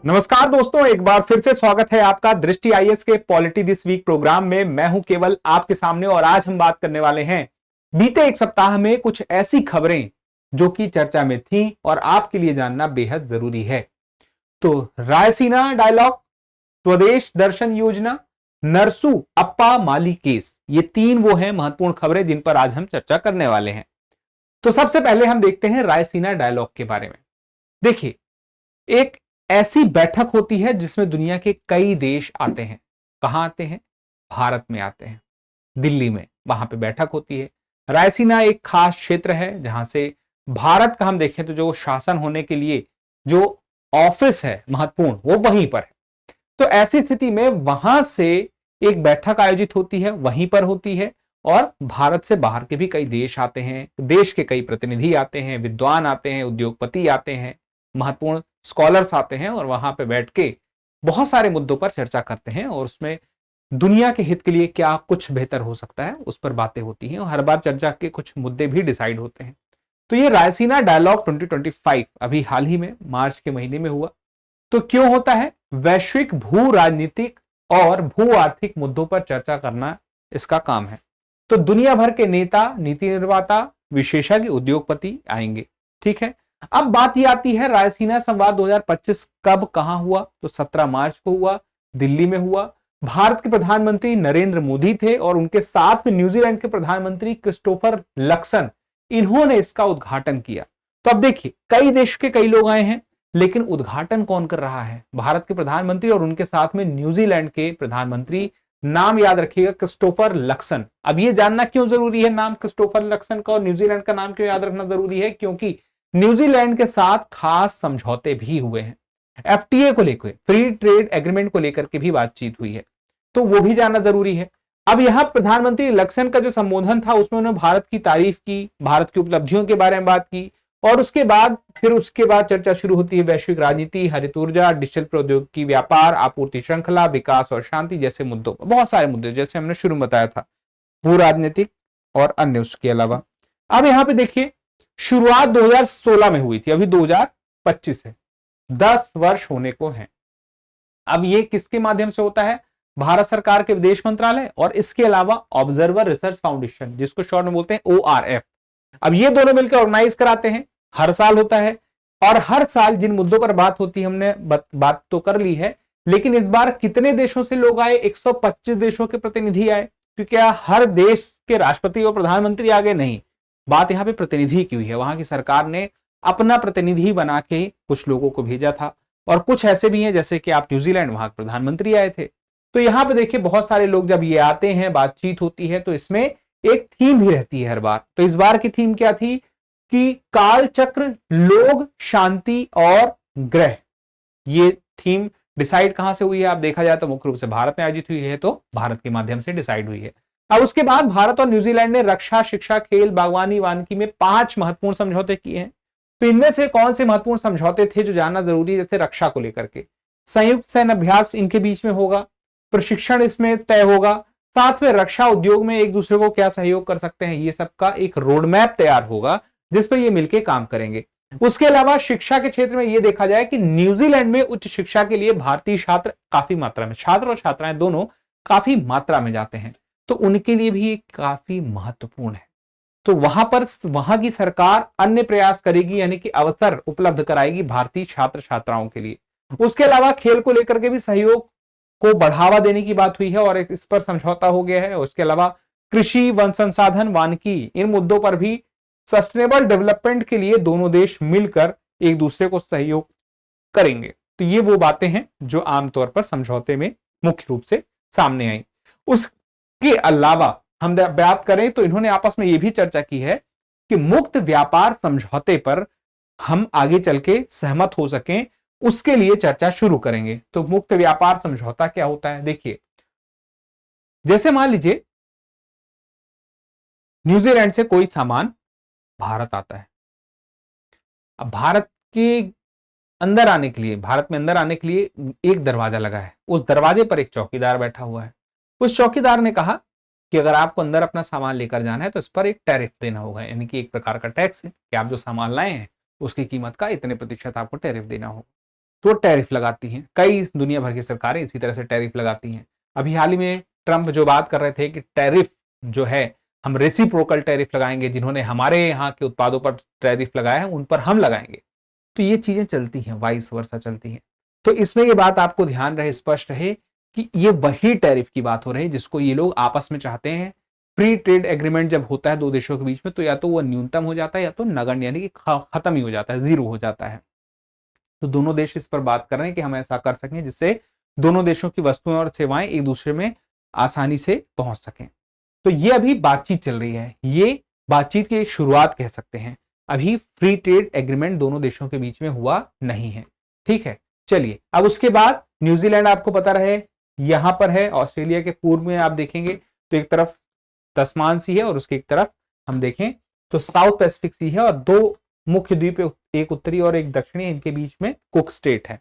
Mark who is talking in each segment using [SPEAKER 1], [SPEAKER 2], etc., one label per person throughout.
[SPEAKER 1] नमस्कार दोस्तों, एक बार फिर से स्वागत है आपका दृष्टि आईएएस के पॉलिटी दिस वीक प्रोग्राम में। मैं हूं केवल आपके सामने और आज हम बात करने वाले हैं बीते एक सप्ताह में कुछ ऐसी खबरें जो कि चर्चा में थी और आपके लिए जानना बेहद जरूरी है। तो रायसीना डायलॉग, स्वदेश दर्शन योजना, नरसू अप्पा माली केस, ये तीन वो हैं महत्वपूर्ण खबरें जिन पर आज हम चर्चा करने वाले हैं। तो सबसे पहले हम देखते हैं रायसीना डायलॉग के बारे में। देखिए, एक ऐसी बैठक होती है जिसमें दुनिया के कई देश आते हैं। कहां आते हैं? भारत में आते हैं, दिल्ली में, वहां पे बैठक होती है। रायसीना एक खास क्षेत्र है जहां से भारत का हम देखें तो जो शासन होने के लिए जो ऑफिस है महत्वपूर्ण, वो वहीं पर है। तो ऐसी स्थिति में वहां से एक बैठक आयोजित होती है, वहीं पर होती है और भारत से बाहर के भी कई देश आते हैं, देश के कई प्रतिनिधि आते हैं, विद्वान आते हैं, उद्योगपति आते हैं, महत्वपूर्ण स्कॉलर्स आते हैं और वहां पे बैठ के बहुत सारे मुद्दों पर चर्चा करते हैं और उसमें दुनिया के हित के लिए क्या कुछ बेहतर हो सकता है उस पर बातें होती हैं और हर बार चर्चा के कुछ मुद्दे भी डिसाइड होते हैं। तो ये रायसीना डायलॉग 2025 अभी हाल ही में मार्च के महीने में हुआ। तो क्यों होता है? वैश्विक भू राजनीतिक और भू आर्थिक मुद्दों पर चर्चा करना इसका काम है। तो दुनिया भर के नेता, नीति निर्माता, विशेषज्ञ, उद्योगपति आएंगे। ठीक है, अब बात यह आती है रायसीना संवाद 2025 कब कहां हुआ? तो 17 मार्च को हुआ, दिल्ली में हुआ। भारत के प्रधानमंत्री नरेंद्र मोदी थे और उनके साथ में न्यूजीलैंड के प्रधानमंत्री क्रिस्टोफर लक्सन, इन्होंने इसका उद्घाटन किया। तो अब देखिए, कई देश के कई लोग आए हैं, लेकिन उद्घाटन कौन कर रहा है? भारत के प्रधानमंत्री और उनके साथ में न्यूजीलैंड के प्रधानमंत्री। नाम याद रखिएगा, क्रिस्टोफर लक्सन। अब यह जानना क्यों जरूरी है नाम क्रिस्टोफर लक्सन का और न्यूजीलैंड का नाम क्यों याद रखना जरूरी है? क्योंकि न्यूजीलैंड के साथ खास समझौते भी हुए हैं। एफटीए को लेकर, फ्री ट्रेड एग्रीमेंट को लेकर के भी बातचीत हुई है, तो वो भी जानना जरूरी है। अब यहां प्रधानमंत्री लक्सन का जो संबोधन था उसमें उन्होंने भारत की तारीफ की, भारत की उपलब्धियों के बारे में बात की और उसके बाद चर्चा शुरू होती है वैश्विक राजनीति, हरित ऊर्जा, डिजिटल प्रौद्योगिकी, व्यापार, आपूर्ति श्रृंखला, विकास और शांति जैसे मुद्दों पर। बहुत सारे मुद्दे जैसे हमने शुरू में बताया था, भू राजनीतिक और अन्य उसके अलावा। अब यहां पे देखिए, शुरुआत 2016 में हुई थी, अभी 2025 है, 10 वर्ष होने को हैं। अब ये किसके माध्यम से होता है? भारत सरकार के विदेश मंत्रालय और इसके अलावा ऑब्जर्वर रिसर्च फाउंडेशन, जिसको शॉर्ट में बोलते हैं ORF। अब ये दोनों मिलकर ऑर्गेनाइज कराते हैं, हर साल होता है और हर साल जिन मुद्दों पर बात होती है हमने बात तो कर ली है, लेकिन इस बार कितने देशों से लोग आए? 125 देशों के प्रतिनिधि आए। क्योंकि क्या हर देश के राष्ट्रपति और प्रधानमंत्री आ गए? नहीं, बात यहां पे प्रतिनिधि की हुई है। वहां की सरकार ने अपना प्रतिनिधि बना के कुछ लोगों को भेजा था और कुछ ऐसे भी हैं जैसे कि आप न्यूजीलैंड, वहां प्रधानमंत्री आए थे। तो यहां पे देखिए, बहुत सारे लोग जब ये आते हैं, बातचीत होती है, तो इसमें एक थीम भी रहती है हर बार। तो इस बार की थीम क्या थी कि काल चक्र, लोग, शांति और ग्रह। ये थीम डिसाइड कहां से हुई है? आप देखा जाए तो मुख्य रूप से भारत में आयोजित हुई है, तो भारत के माध्यम से डिसाइड हुई है। अब उसके बाद भारत और न्यूजीलैंड ने रक्षा, शिक्षा, खेल, बागवानी, वानिकी में 5 महत्वपूर्ण समझौते किए हैं। तो इनमें से कौन से महत्वपूर्ण समझौते थे जो जानना जरूरी है? जैसे रक्षा को लेकर के संयुक्त सैन्य अभ्यास इनके बीच में होगा, प्रशिक्षण इसमें तय होगा, साथ में रक्षा उद्योग में एक दूसरे को क्या सहयोग कर सकते हैं, ये सबका एक रोड मैप तैयार होगा जिस पर ये मिलकर काम करेंगे। उसके अलावा शिक्षा के क्षेत्र में यह देखा जाए कि न्यूजीलैंड में उच्च शिक्षा के लिए भारतीय छात्र काफी मात्रा में, छात्र और छात्राएं दोनों काफी मात्रा में जाते हैं, तो उनके लिए भी काफी महत्वपूर्ण है। तो वहां की सरकार अन्य प्रयास करेगी, यानी कि अवसर उपलब्ध कराएगी भारतीय छात्र छात्राओं के लिए। उसके अलावा खेल को लेकर के भी सहयोग को बढ़ावा देने की बात हुई है और इस पर समझौता हो गया है। उसके अलावा कृषि, वन संसाधन, वानिकी, इन मुद्दों पर भी सस्टेनेबल डेवलपमेंट के लिए दोनों देश मिलकर एक दूसरे को सहयोग करेंगे। तो ये वो बातें हैं जो आमतौर पर समझौते में मुख्य रूप से सामने आई। उसके अलावा हम बात करें तो इन्होंने आपस में यह भी चर्चा की है कि मुक्त व्यापार समझौते पर हम आगे चल के सहमत हो सकें, उसके लिए चर्चा शुरू करेंगे। तो मुक्त व्यापार समझौता क्या होता है? देखिए, जैसे मान लीजिए न्यूजीलैंड से कोई सामान भारत आता है। अब भारत के अंदर आने के लिए, भारत में अंदर आने के लिए एक दरवाजा लगा है, उस दरवाजे पर एक चौकीदार बैठा हुआ है। उस चौकीदार ने कहा कि अगर आपको अंदर अपना सामान लेकर जाना है तो इस पर एक टैरिफ देना होगा, यानी कि एक प्रकार का टैक्स है कि आप जो सामान लाए हैं उसकी कीमत का इतने प्रतिशत आपको टैरिफ देना होगा। तो टैरिफ लगाती हैं। कई दुनिया भर की सरकारें इसी तरह से टैरिफ लगाती हैं। अभी हाल ही में ट्रंप जो बात कर रहे थे कि टैरिफ जो है हम रेसिप्रोकल टैरिफ लगाएंगे, जिन्होंने हमारे यहाँ के उत्पादों पर टैरिफ लगाया है उन पर हम लगाएंगे। तो ये चीजें चलती हैं, वाइस वर्सा चलती हैं। तो इसमें ये बात आपको ध्यान रहे, स्पष्ट रहे कि ये वही टैरिफ की बात हो रही है जिसको ये लोग आपस में चाहते हैं। फ्री ट्रेड एग्रीमेंट जब होता है दो देशों के बीच में, तो या तो वो न्यूनतम हो जाता है या तो नगण्य, यानी कि खत्म ही हो जाता है, जीरो हो जाता है। तो दोनों देश इस पर बात कर रहे हैं कि हम ऐसा कर सकें जिससे दोनों देशों की वस्तुएं और सेवाएं एक दूसरे में आसानी से पहुंच सकें। तो ये अभी बातचीत चल रही है, ये बातचीत की एक शुरुआत कह सकते हैं। अभी फ्री ट्रेड एग्रीमेंट दोनों देशों के बीच में हुआ नहीं है, ठीक है। चलिए, अब उसके बाद न्यूजीलैंड आपको पता रहे यहां पर है, ऑस्ट्रेलिया के पूर्व में आप देखेंगे तो एक तरफ तस्मान सी है और उसके एक तरफ हम देखें तो साउथ पैसिफिक सी है, और दो मुख्य द्वीप, एक उत्तरी और एक दक्षिणी, इनके बीच में कुक स्टेट है।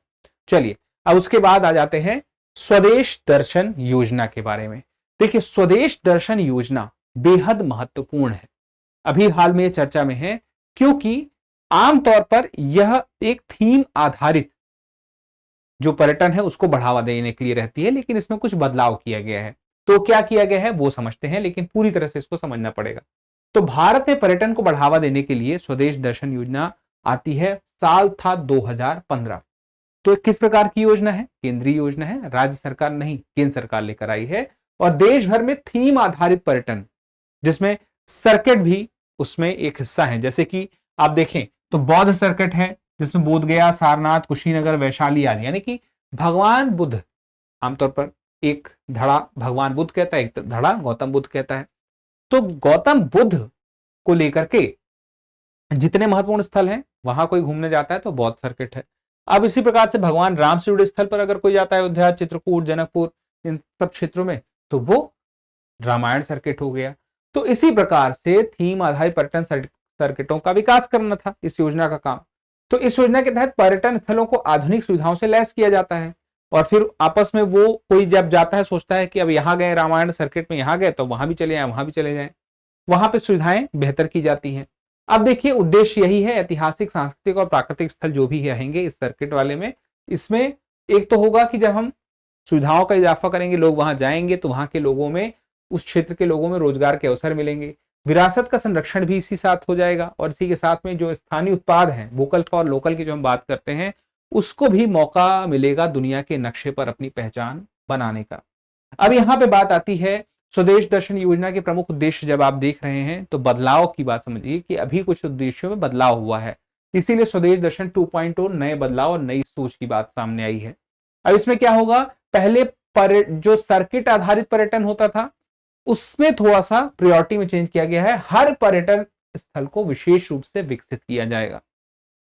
[SPEAKER 1] चलिए, अब उसके बाद आ जाते हैं स्वदेश दर्शन योजना के बारे में। देखिए, स्वदेश दर्शन योजना बेहद महत्वपूर्ण है, अभी हाल में चर्चा में है, क्योंकि आमतौर पर यह एक थीम आधारित जो पर्यटन है उसको बढ़ावा देने के लिए रहती है, लेकिन इसमें कुछ बदलाव किया गया है। तो क्या किया गया है वो समझते हैं, लेकिन पूरी तरह से इसको समझना पड़ेगा। तो भारत में पर्यटन को बढ़ावा देने के लिए स्वदेश दर्शन योजना आती है, साल था 2015। तो किस प्रकार की योजना है? केंद्रीय योजना है, राज्य सरकार नहीं, केंद्र सरकार लेकर आई है। और देश भर में थीम आधारित पर्यटन, जिसमें सर्किट भी उसमें एक हिस्सा है। जैसे कि आप देखें तो बौद्ध सर्किट है, जिसमें बोध गया, सारनाथ, कुशीनगर, वैशाली आदि, यानी कि भगवान बुद्ध, आमतौर पर एक धड़ा भगवान बुद्ध कहता है, एक धड़ा गौतम बुद्ध कहता है। तो गौतम बुद्ध को लेकर के जितने महत्वपूर्ण स्थल हैं वहां कोई घूमने जाता है तो बौद्ध सर्किट है। अब इसी प्रकार से भगवान राम से जुड़े स्थल पर अगर कोई जाता है, अयोध्या, चित्रकूट, जनकपुर, इन सब क्षेत्रों में, तो वो रामायण सर्किट हो गया। तो इसी प्रकार से थीम आधारित पर्यटन सर्किटों का विकास करना था इस योजना का काम। तो इस योजना के तहत पर्यटन स्थलों को आधुनिक सुविधाओं से लैस किया जाता है, और फिर आपस में वो कोई जब जाता है सोचता है कि अब यहां गए रामायण सर्किट में, यहां गए तो वहां भी चले जाएं, वहां भी चले जाएं, वहां पे सुविधाएं बेहतर की जाती हैं। अब देखिए, उद्देश्य यही है, ऐतिहासिक, सांस्कृतिक और प्राकृतिक स्थल जो भी रहेंगे इस सर्किट वाले में, इसमें एक तो होगा कि जब हम सुविधाओं का इजाफा करेंगे, लोग वहां जाएंगे तो वहां के लोगों में, उस क्षेत्र के लोगों में रोजगार के अवसर मिलेंगे, विरासत का संरक्षण भी इसी साथ हो जाएगा, और इसी के साथ में जो स्थानीय उत्पाद हैं, वोकल फॉर लोकल की जो हम बात करते हैं, उसको भी मौका मिलेगा दुनिया के नक्शे पर अपनी पहचान बनाने का। अब यहां पे बात आती है स्वदेश दर्शन योजना के प्रमुख उद्देश्य। जब आप देख रहे हैं तो बदलाव की बात समझिए कि अभी कुछ उद्देश्यों में बदलाव हुआ है, इसीलिए स्वदेश दर्शन 2.0 नए बदलाव और नई सोच की बात सामने आई है। अब इसमें क्या होगा, पहले जो सर्किट आधारित पर्यटन होता था उसमें थोड़ा सा प्रायोरिटी में चेंज किया गया है, हर पर्यटन स्थल को विशेष रूप से विकसित किया जाएगा।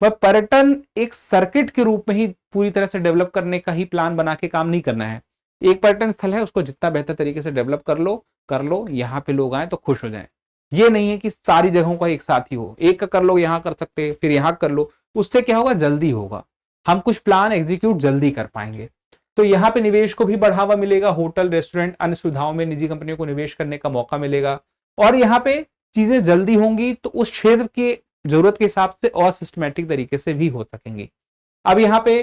[SPEAKER 1] वह पर्यटन एक सर्किट के रूप में ही पूरी तरह से डेवलप करने का ही प्लान बना के काम नहीं करना है। एक पर्यटन स्थल है, उसको जितना बेहतर तरीके से डेवलप कर लो, यहाँ पे लोग आए तो खुश हो जाएं। ये नहीं है कि सारी जगहों का एक साथ ही हो, एक का कर लो, यहाँ कर सकते फिर यहाँ कर लो, उससे क्या होगा, जल्दी होगा, हम कुछ प्लान एग्जीक्यूट जल्दी कर पाएंगे। तो यहाँ पे निवेश को भी बढ़ावा मिलेगा, होटल, रेस्टोरेंट, अन्य सुविधाओं में निजी कंपनियों को निवेश करने का मौका मिलेगा, और यहाँ पे चीजें जल्दी होंगी तो उस क्षेत्र के जरूरत के हिसाब से और सिस्टमैटिक तरीके से भी हो सकेंगी। अब यहाँ पे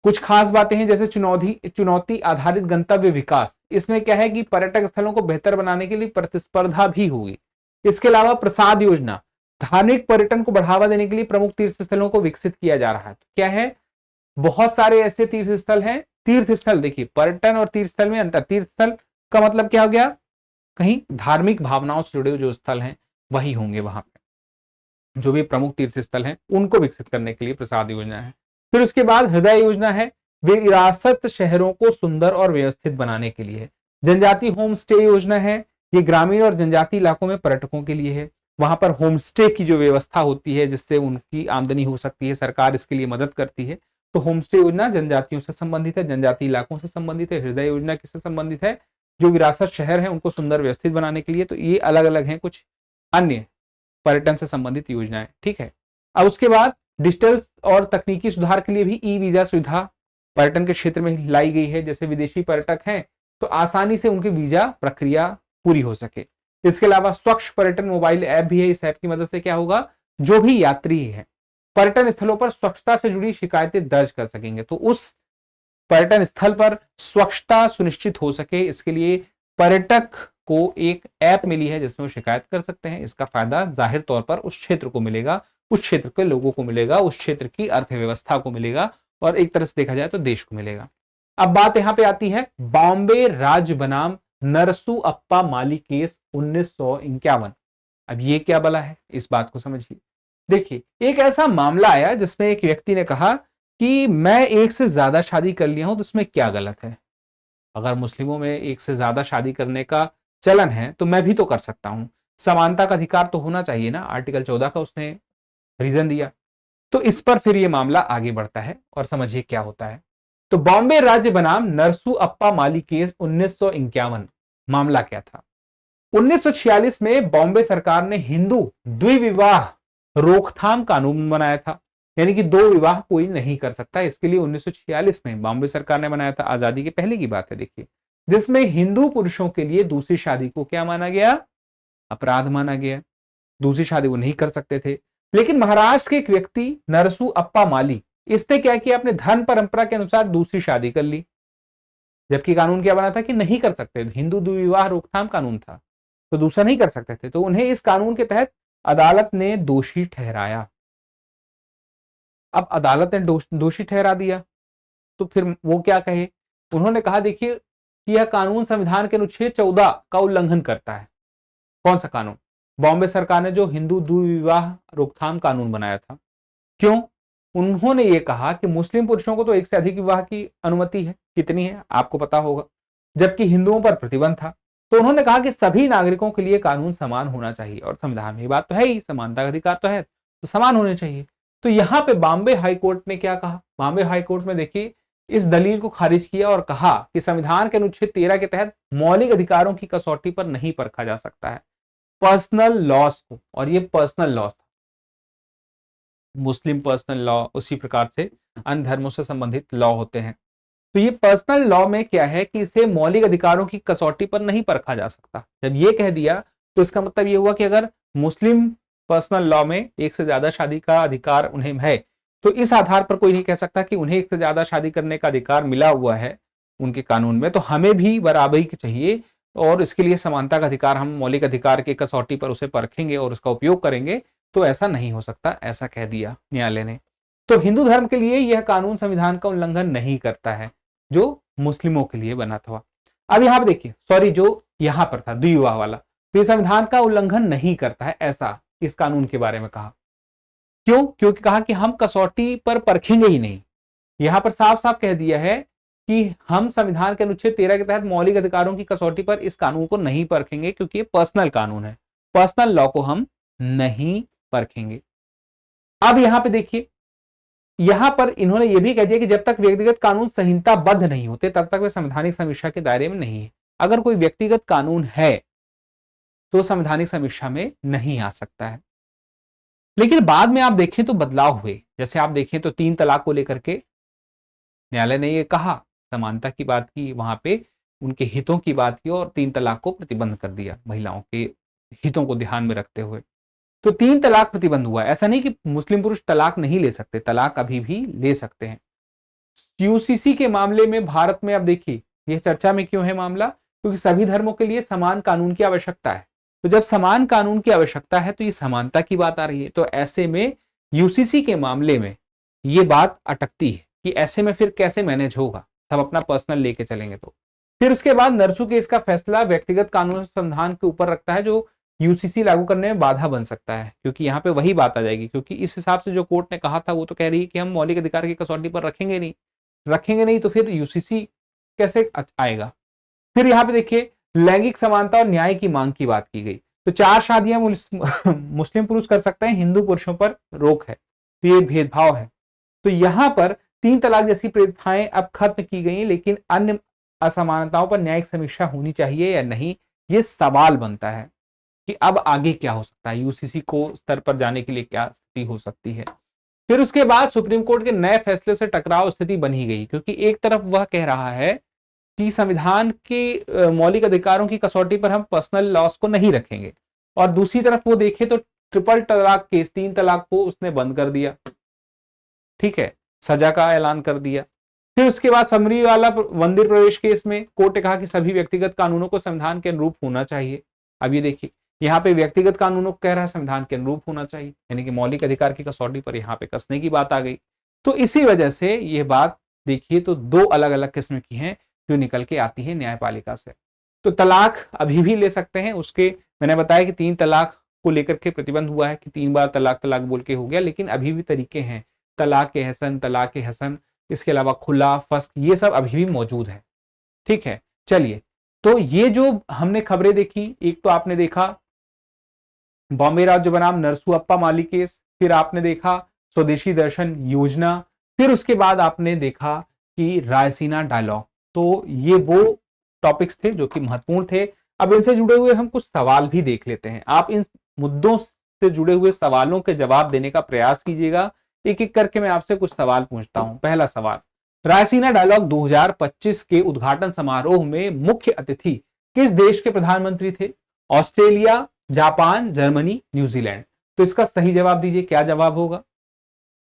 [SPEAKER 1] कुछ खास बातें हैं, जैसे चुनौती आधारित गंतव्य विकास। इसमें क्या है कि पर्यटक स्थलों को बेहतर बनाने के लिए प्रतिस्पर्धा भी होगी। इसके अलावा प्रसाद योजना, धार्मिक पर्यटन को बढ़ावा देने के लिए प्रमुख तीर्थ स्थलों को विकसित किया जा रहा है। तो क्या है, बहुत सारे ऐसे तीर्थ स्थल हैं। तीर्थ स्थल देखिए, पर्यटन और तीर्थ स्थल में अंतर। तीर्थ स्थल का मतलब क्या हो गया, कहीं धार्मिक भावनाओं से जुड़े जो स्थल हैं वही होंगे वहां पे। जो भी प्रमुख तीर्थ स्थल हैं उनको विकसित करने के लिए प्रसाद योजना है। फिर उसके बाद हृदय योजना है, विरासत शहरों को सुंदर और व्यवस्थित बनाने के लिए। जनजाति होम स्टे योजना है, ये ग्रामीण और जनजाति इलाकों में पर्यटकों के लिए है। वहां पर होम स्टे की जो व्यवस्था होती है जिससे उनकी आमदनी हो सकती है, सरकार इसके लिए मदद करती है। तो होम स्टे योजना जनजातियों से संबंधित है, जनजाति इलाकों से संबंधित है। हृदय योजना किससे संबंधित है, जो विरासत शहर है उनको सुंदर व्यवस्थित बनाने के लिए। तो ये अलग अलग हैं कुछ अन्य पर्यटन से संबंधित योजनाएं, ठीक है। अब उसके बाद डिजिटल और तकनीकी सुधार के लिए भी ई वीजा सुविधा पर्यटन के क्षेत्र में लाई गई है। जैसे विदेशी पर्यटक हैं तो आसानी से उनकी वीजा प्रक्रिया पूरी हो सके। इसके अलावा स्वच्छ पर्यटन मोबाइल ऐप भी है। इस ऐप की मदद से क्या होगा, जो भी यात्री है पर्यटन स्थलों पर स्वच्छता से जुड़ी शिकायतें दर्ज कर सकेंगे। तो उस पर्यटन स्थल पर स्वच्छता सुनिश्चित हो सके, इसके लिए पर्यटक को एक ऐप मिली है जिसमें वो शिकायत कर सकते हैं। इसका फायदा जाहिर तौर पर उस क्षेत्र को मिलेगा, उस क्षेत्र के लोगों को मिलेगा, उस क्षेत्र की अर्थव्यवस्था को मिलेगा और एक तरह से देखा जाए तो देश को मिलेगा। अब बात यहां पे आती है बॉम्बे राज्य बनाम नरसू अप्पा माली केस 1951। अब ये क्या बला है, इस बात को समझिए। देखिए, एक ऐसा मामला आया जिसमें एक व्यक्ति ने कहा कि मैं एक से ज्यादा शादी कर लिया हूं, तो इसमें क्या गलत है? अगर मुस्लिमों में एक से ज्यादा शादी करने का चलन है तो मैं भी तो कर सकता हूं, समानता का अधिकार तो होना चाहिए ना। आर्टिकल 14 का उसने रीजन दिया। तो इस पर फिर यह मामला आगे बढ़ता है और समझिए क्या होता है। तो बॉम्बे राज्य बनाम नरसू अप्पा माली केस 1951। मामला क्या था? 1946 में बॉम्बे सरकार ने हिंदू द्विविवाह रोकथाम कानून बनाया था, यानी कि दो विवाह कोई नहीं कर सकता। इसके लिए 1946 में बॉम्बे सरकार ने बनाया था, आजादी के पहले की बात है। देखिए, जिसमें हिंदू पुरुषों के लिए दूसरी शादी को क्या माना गया? अपराध माना गया। दूसरी शादी वो नहीं कर सकते थे। लेकिन महाराष्ट्र के एक व्यक्ति नरसू अप्पा माली, इसने क्या किया? अपने धर्म परंपरा के अनुसार दूसरी शादी कर ली, जबकि कानून क्या बना था कि नहीं कर सकते। हिंदू द्विविवाह रोकथाम कानून था, तो दूसरा नहीं कर सकते थे। तो उन्हें इस कानून के तहत अदालत ने दोषी ठहराया। अब अदालत ने दोषी ठहरा दिया, तो फिर वो क्या कहे? उन्होंने कहा देखिए कि यह कानून संविधान के अनुच्छेद 14 का उल्लंघन करता है। कौन सा कानून? बॉम्बे सरकार ने जो हिंदू द्विविवाह रोकथाम कानून बनाया था। क्यों? उन्होंने ये कहा कि मुस्लिम पुरुषों को तो एक से अधिक विवाह की अनुमति है, कितनी है आपको पता होगा, जबकि हिंदुओं पर प्रतिबंध था। तो उन्होंने कहा कि सभी नागरिकों के लिए कानून समान होना चाहिए, और संविधान में ये बात तो है ही, समानता का अधिकार तो है, तो समान होने चाहिए। तो यहां पे बॉम्बे हाईकोर्ट ने क्या कहा? बॉम्बे हाईकोर्ट में देखिए इस दलील को खारिज किया और कहा कि संविधान के अनुच्छेद 13 के तहत मौलिक अधिकारों की कसौटी पर नहीं परखा जा सकता है पर्सनल लॉस को। और ये पर्सनल लॉस था, मुस्लिम पर्सनल लॉ, उसी प्रकार से अन्य धर्मों से संबंधित लॉ होते हैं। तो ये पर्सनल लॉ में क्या है कि इसे मौलिक अधिकारों की कसौटी पर नहीं परखा जा सकता। जब ये कह दिया तो इसका मतलब ये हुआ कि अगर मुस्लिम पर्सनल लॉ में एक से ज्यादा शादी का अधिकार उन्हें है, तो इस आधार पर कोई नहीं कह सकता कि उन्हें एक से ज्यादा शादी करने का अधिकार मिला हुआ है उनके कानून में, तो हमें भी बराबरी की चाहिए और इसके लिए समानता का अधिकार, हम मौलिक अधिकार की कसौटी पर उसे परखेंगे और उसका उपयोग करेंगे। तो ऐसा नहीं हो सकता, ऐसा कह दिया न्यायालय ने। तो हिंदू धर्म के लिए यह कानून संविधान का उल्लंघन नहीं करता है जो मुस्लिमों के लिए बना था। अब यहां पर देखिए, सॉरी, जो यहां पर था द्विविवाह वाला, तो ये संविधान का उल्लंघन नहीं करता है, ऐसा इस कानून के बारे में कहा। क्यों? क्योंकि कहा कि हम कसौटी पर परखेंगे ही नहीं। यहां पर साफ साफ कह दिया है कि हम संविधान के अनुच्छेद 13 के तहत मौलिक अधिकारों की कसौटी पर इस कानून को नहीं परखेंगे, क्योंकि ये पर्सनल कानून है, पर्सनल लॉ को हम नहीं परखेंगे। अब यहां पे देखिए, यहां पर इन्होंने यह भी कह दिया कि जब तक व्यक्तिगत कानून संहिताबद्ध नहीं होते तब तक वे संवैधानिक समीक्षा के दायरे में नहीं है। अगर कोई व्यक्तिगत कानून है तो संवैधानिक समीक्षा में नहीं आ सकता है। लेकिन बाद में आप देखें तो बदलाव हुए। जैसे आप देखें तो 3 तलाक को लेकर के न्यायालय ने यह कहा, समानता की बात की, वहां पे उनके हितों की बात की और 3 तलाक को प्रतिबंध कर दिया महिलाओं के हितों को ध्यान में रखते हुए। तो 3 तलाक प्रतिबंध हुआ। ऐसा नहीं कि मुस्लिम पुरुष तलाक नहीं ले सकते, तलाक अभी भी ले सकते हैं। यूसीसी के मामले में भारत में, अब देखिए यह चर्चा में क्यों है मामला, क्योंकि सभी धर्मों के लिए समान कानून की आवश्यकता है। तो जब समान कानून की आवश्यकता है तो ये समानता की बात आ रही है। तो ऐसे में यूसीसी के मामले में ये बात अटकती है कि ऐसे में फिर कैसे मैनेज होगा, सब अपना पर्सनल लेके चलेंगे। तो फिर उसके बाद नरसू केस का फैसला व्यक्तिगत कानून संविधान के ऊपर रखता है, जो यूसीसी लागू करने में बाधा बन सकता है, क्योंकि यहाँ पे वही बात आ जाएगी। क्योंकि इस हिसाब से जो कोर्ट ने कहा था वो तो कह रही है कि हम मौलिक अधिकार की कसौटी पर रखेंगे नहीं, तो फिर यूसीसी कैसे आएगा। फिर यहाँ पे देखिए लैंगिक समानता और न्याय की मांग की बात की गई। तो 4 शादियां मुस्लिम पुरुष कर सकते हैं, हिंदू पुरुषों पर रोक है, तो ये भेदभाव है। तो यहां पर 3 तलाक जैसी प्रथाएं अब खत्म की गई, लेकिन अन्य असमानताओं पर न्यायिक समीक्षा होनी चाहिए या नहीं, ये सवाल बनता है कि अब आगे क्या हो सकता है, यूसीसी को स्तर पर जाने के लिए क्या स्थिति हो सकती है। फिर उसके बाद सुप्रीम कोर्ट के नए फैसले से टकराव स्थिति बनी गई, क्योंकि एक तरफ वह कह रहा है कि संविधान के मौलिक अधिकारों की कसौटी पर हम पर्सनल लॉस को नहीं रखेंगे, और दूसरी तरफ वो देखे तो ट्रिपल तलाक केस, 3 तलाक को उसने बंद कर दिया। ठीक है, सजा का ऐलान कर दिया। फिर उसके बाद समरी वाला मंदिर प्रवेश केस में कोर्ट ने कहा कि सभी व्यक्तिगत कानूनों को संविधान के अनुरूप होना चाहिए। अब ये देखिए, यहाँ पे व्यक्तिगत कानूनों को कह रहा है संविधान के अनुरूप होना चाहिए, यानी कि मौलिक अधिकार की कसौटी पर यहाँ पे कसने की बात आ गई। तो इसी वजह से ये बात देखिए तो दो अलग अलग किस्म की हैं जो निकल के आती है न्यायपालिका से। तो तलाक अभी भी ले सकते हैं, उसके मैंने बताया कि 3 तलाक को लेकर के प्रतिबंध हुआ है कि 3 बार तलाक तलाक बोल के हो गया, लेकिन अभी भी तरीके हैं, तलाक हसन, तलाक हसन, इसके अलावा खुला, फस्क, ये सब अभी भी मौजूद है। ठीक है, चलिए, तो ये जो हमने खबरें देखी, एक तो आपने देखा बॉम्बे राज्य बनाम नरसुअप्पा माली केस, फिर आपने देखा स्वदेशी दर्शन योजना, फिर उसके बाद आपने देखा कि रायसीना डायलॉग। तो ये वो टॉपिक्स थे जो कि महत्वपूर्ण थे। अब इनसे जुड़े हुए हम कुछ सवाल भी देख लेते हैं। आप इन मुद्दों से जुड़े हुए सवालों के जवाब देने का प्रयास कीजिएगा। एक एक करके मैं आपसे कुछ सवाल पूछता हूं। पहला सवाल, रायसीना डायलॉग 2025 के उद्घाटन समारोह में मुख्य अतिथि किस देश के प्रधानमंत्री थे? Australia, Japan, Germany, New Zealand. तो इसका सही जवाब दीजिए, क्या जवाब होगा?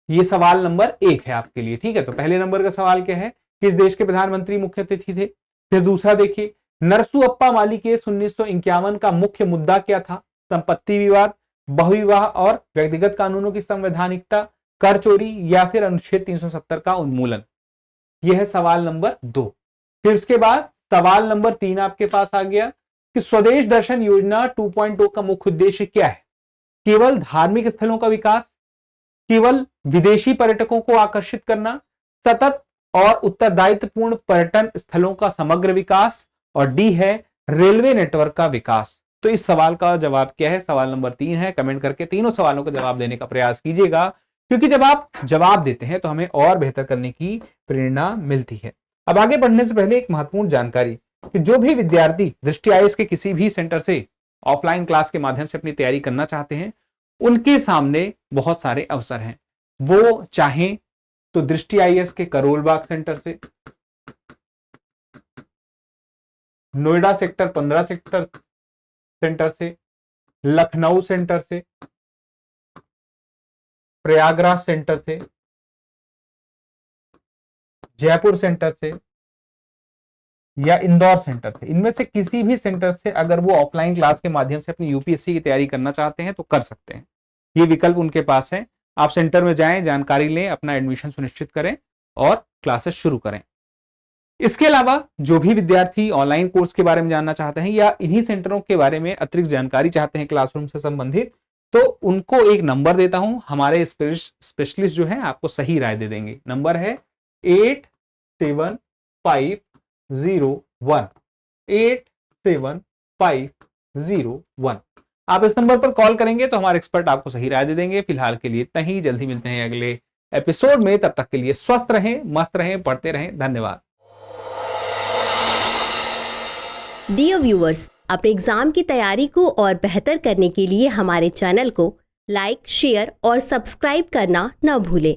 [SPEAKER 1] ये सवाल नंबर 1 है आपके लिए। ठीक है, तो पहले नंबर का सवाल क्या है? किस देश के प्रधानमंत्री मुख्य अतिथि थे? फिर दूसरा देखिए, नरसुअप्पा माली केस 1951 का मुख्य मुद्दा क्या था? संपत्ति विवाद, बहुविवाह और व्यक्तिगत कानूनों की संवैधानिकता, कर चोरी या फिर अनुच्छेद 370 का उन्मूलन। यह है सवाल नंबर 2। फिर उसके बाद सवाल नंबर 3 आपके पास आ गया कि स्वदेश दर्शन योजना 2.0 का मुख्य उद्देश्य क्या है? केवल धार्मिक स्थलों का विकास, केवल विदेशी पर्यटकों को आकर्षित करना, सतत और उत्तरदायित्वपूर्ण पर्यटन स्थलों का समग्र विकास, और डी है रेलवे नेटवर्क का विकास। तो इस सवाल का जवाब क्या है? सवाल नंबर 3 है। कमेंट करके तीनों सवालों का जवाब देने का प्रयास कीजिएगा, क्योंकि जब आप जवाब देते हैं तो हमें और बेहतर करने की प्रेरणा मिलती है। अब आगे बढ़ने से पहले एक महत्वपूर्ण जानकारी कि जो भी विद्यार्थी दृष्टि आईएएस के किसी भी सेंटर से ऑफलाइन क्लास के माध्यम से अपनी तैयारी करना चाहते हैं, उनके सामने बहुत सारे अवसर हैं। वो चाहें तो दृष्टि आईएएस के करोल बाग सेंटर से, नोएडा सेक्टर 15 सेंटर से, लखनऊ सेंटर से, प्रयागराज सेंटर से, जयपुर सेंटर से या इंदौर सेंटर से, इनमें से किसी भी सेंटर से अगर वो ऑफलाइन क्लास के माध्यम से अपनी यूपीएससी की तैयारी करना चाहते हैं तो कर सकते हैं। ये विकल्प उनके पास है। आप सेंटर में जाएं, जानकारी लें, अपना एडमिशन सुनिश्चित करें और क्लासेस शुरू करें। इसके अलावा जो भी विद्यार्थी ऑनलाइन कोर्स के बारे में जानना चाहते हैं या इन्हीं सेंटरों के बारे में अतिरिक्त जानकारी चाहते हैं क्लासरूम से संबंधित, तो उनको एक नंबर देता हूं। हमारे स्पेशलिस्ट जो है आपको सही राय दे देंगे। नंबर है 87501 87501। आप इस नंबर पर कॉल करेंगे तो हमारे एक्सपर्ट आपको सही राय दे देंगे। फिलहाल के लिए इतना ही, जल्दी मिलते हैं अगले एपिसोड में। तब तक के लिए स्वस्थ रहें, मस्त रहें, पढ़ते रहें। धन्यवाद।
[SPEAKER 2] डियर व्यूअर्स, अपने एग्जाम की तैयारी को और बेहतर करने के लिए हमारे चैनल को लाइक, शेयर और सब्सक्राइब करना न भूलें।